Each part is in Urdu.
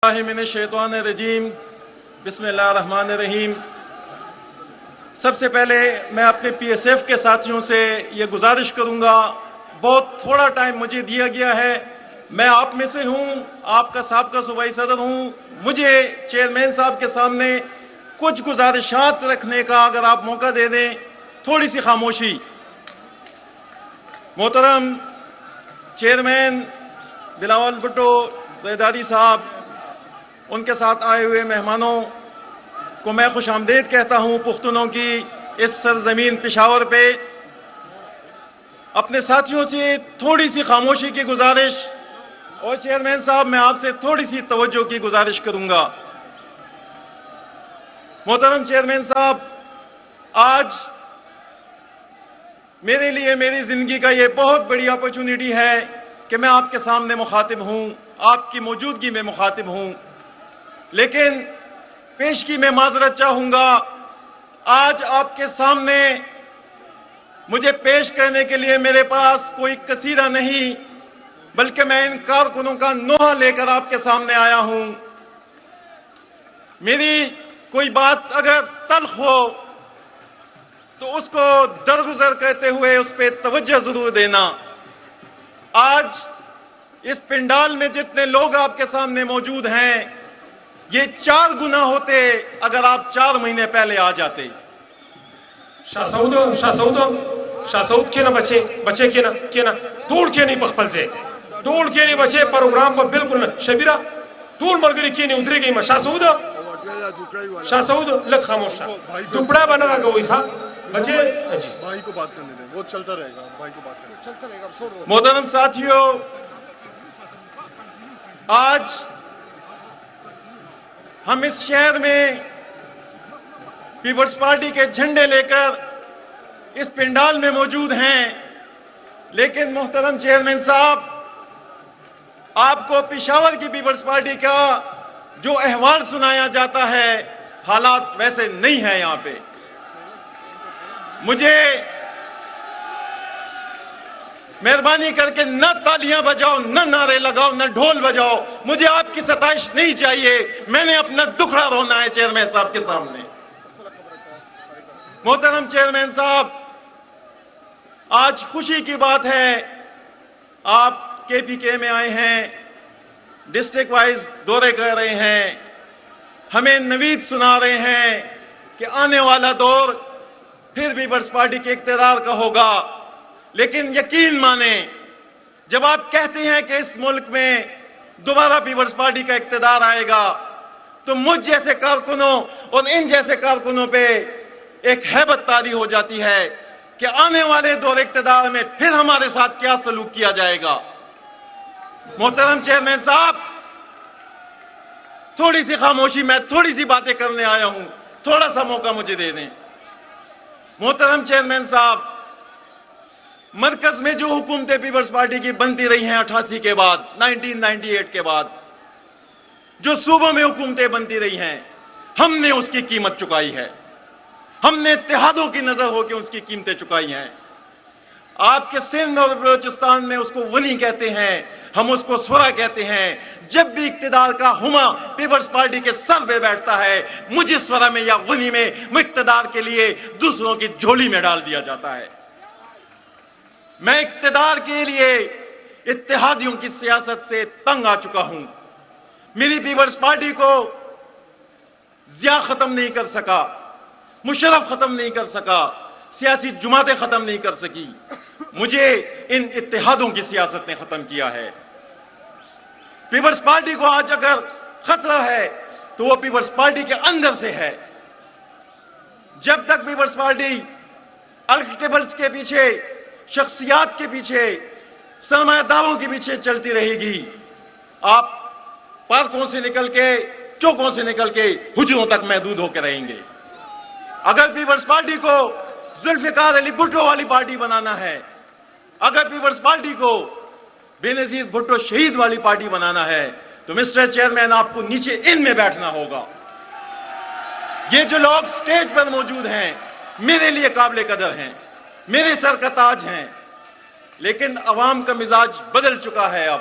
من الشیطان الرجیم بسم اللہ الرحمن الرحیم۔ سب سے پہلے میں اپنے پی ایس ایف کے ساتھیوں سے یہ گزارش کروں گا، بہت تھوڑا ٹائم مجھے دیا گیا ہے، میں آپ میں سے ہوں، آپ کا سابقہ صوبائی صدر ہوں، مجھے چیئرمین صاحب کے سامنے کچھ گزارشات رکھنے کا اگر آپ موقع دے دیں، تھوڑی سی خاموشی۔ محترم چیئرمین بلاول بھٹو زیداری صاحب، ان کے ساتھ آئے ہوئے مہمانوں کو میں خوش آمدید کہتا ہوں پختونوں کی اس سرزمین پشاور پہ۔ اپنے ساتھیوں سے تھوڑی سی خاموشی کی گزارش، اور چیئرمین صاحب میں آپ سے تھوڑی سی توجہ کی گزارش کروں گا۔ محترم چیئرمین صاحب، آج میرے لیے میری زندگی کا یہ بہت بڑی اپرچونٹی ہے کہ میں آپ کے سامنے مخاطب ہوں، آپ کی موجودگی میں مخاطب ہوں، لیکن پیشگی میں معذرت چاہوں گا، آج آپ کے سامنے مجھے پیش کرنے کے لیے میرے پاس کوئی قصیدہ نہیں، بلکہ میں ان کارکنوں کا نوحہ لے کر آپ کے سامنے آیا ہوں۔ میری کوئی بات اگر تلخ ہو تو اس کو درگزر کرتے ہوئے اس پہ توجہ ضرور دینا۔ آج اس پنڈال میں جتنے لوگ آپ کے سامنے موجود ہیں، یہ 4 گنا ہوتے اگر آپ 4 مہینے پہلے آ جاتے۔ شاہ سعود کے نا بچے کے نا ٹول کے نہیں بخپل سے ٹول کے نہیں بچے پروگرام پر بالکل نہ شبیرہ ٹول مرگری کی نہیں اترے گئی میں شاہ سعود لگ خاموش دپڑا بنا گئی تھا بچے جی بھائی کو بات کرنے دیں، وہ چلتا رہے گا، بھائی کو بات کرنے چلتا رہے گا۔ محترم ساتھیوں، آج ہم اس شہر میں پیپلز پارٹی کے جھنڈے لے کر اس پنڈال میں موجود ہیں، لیکن محترم چیئرمین صاحب، آپ کو پشاور کی پیپلز پارٹی کا جو احوال سنایا جاتا ہے، حالات ویسے نہیں ہیں یہاں پہ۔ مجھے مہربانی کر کے نہ تالیاں بجاؤ، نہ نعرے لگاؤ، نہ ڈھول بجاؤ، مجھے آپ کی ستائش نہیں چاہیے، میں نے اپنا دکھڑا رونا ہے چیئرمین صاحب کے سامنے۔ محترم چیئرمین صاحب، آج خوشی کی بات ہے، آپ کے پی کے میں آئے ہیں، ڈسٹرکٹ وائز دورے کر رہے ہیں، ہمیں نوید سنا رہے ہیں کہ آنے والا دور پھر پیپلز پارٹی کے اقتدار کا ہوگا، لیکن یقین مانیں، جب آپ کہتے ہیں کہ اس ملک میں دوبارہ پیپلز پارٹی کا اقتدار آئے گا، تو مجھ جیسے کارکنوں اور ان جیسے کارکنوں پہ ایک ہیبت طاری ہو جاتی ہے کہ آنے والے دور اقتدار میں پھر ہمارے ساتھ کیا سلوک کیا جائے گا۔ محترم چیئرمین صاحب، تھوڑی سی خاموشی، میں تھوڑی سی باتیں کرنے آیا ہوں، تھوڑا سا موقع مجھے دے دیں۔ محترم چیئرمین صاحب، مرکز میں جو حکومتیں پیپلز پارٹی کی بنتی رہی ہیں 88 کے بعد، 1998 کے بعد، جو صوبوں میں حکومتیں بنتی رہی ہیں، ہم نے اس کی قیمت چکائی ہے، ہم نے اتحادوں کی نظر ہو کے اس کی قیمتیں چکائی ہیں۔ آپ کے سندھ اور بلوچستان میں اس کو ونی کہتے ہیں، ہم اس کو سورا کہتے ہیں۔ جب بھی اقتدار کا ہما پیپلز پارٹی کے سر پہ بیٹھتا ہے، مجھے سورا میں یا ونی میں اقتدار کے لیے دوسروں کی جھولی میں ڈال دیا جاتا ہے۔ میں اقتدار کے لیے اتحادیوں کی سیاست سے تنگ آ چکا ہوں۔ میری پیپلز پارٹی کو ضیاء ختم نہیں کر سکا، مشرف ختم نہیں کر سکا، سیاسی جماعتیں ختم نہیں کر سکی، مجھے ان اتحادوں کی سیاست نے ختم کیا ہے۔ پیپلز پارٹی کو آج اگر خطرہ ہے تو وہ پیپلز پارٹی کے اندر سے ہے۔ جب تک پیپلز پارٹی الکٹیبلز کے پیچھے، شخصیات کے پیچھے، سرمایہ داروں کے پیچھے چلتی رہے گی، آپ پارکوں سے نکل کے، چوکوں سے نکل کے حجروں تک محدود ہو کے رہیں گے۔ اگر پیپلز پارٹی کو ذوالفقار علی بھٹو والی پارٹی بنانا ہے، اگر پیپلز پارٹی کو بے نظیر بھٹو شہید والی پارٹی بنانا ہے، تو مسٹر چیئرمین آپ کو نیچے ان میں بیٹھنا ہوگا۔ یہ جو لوگ سٹیج پر موجود ہیں میرے لیے قابل قدر ہیں، میرے سر کا تاج ہیں، لیکن عوام کا مزاج بدل چکا ہے۔ اب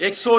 100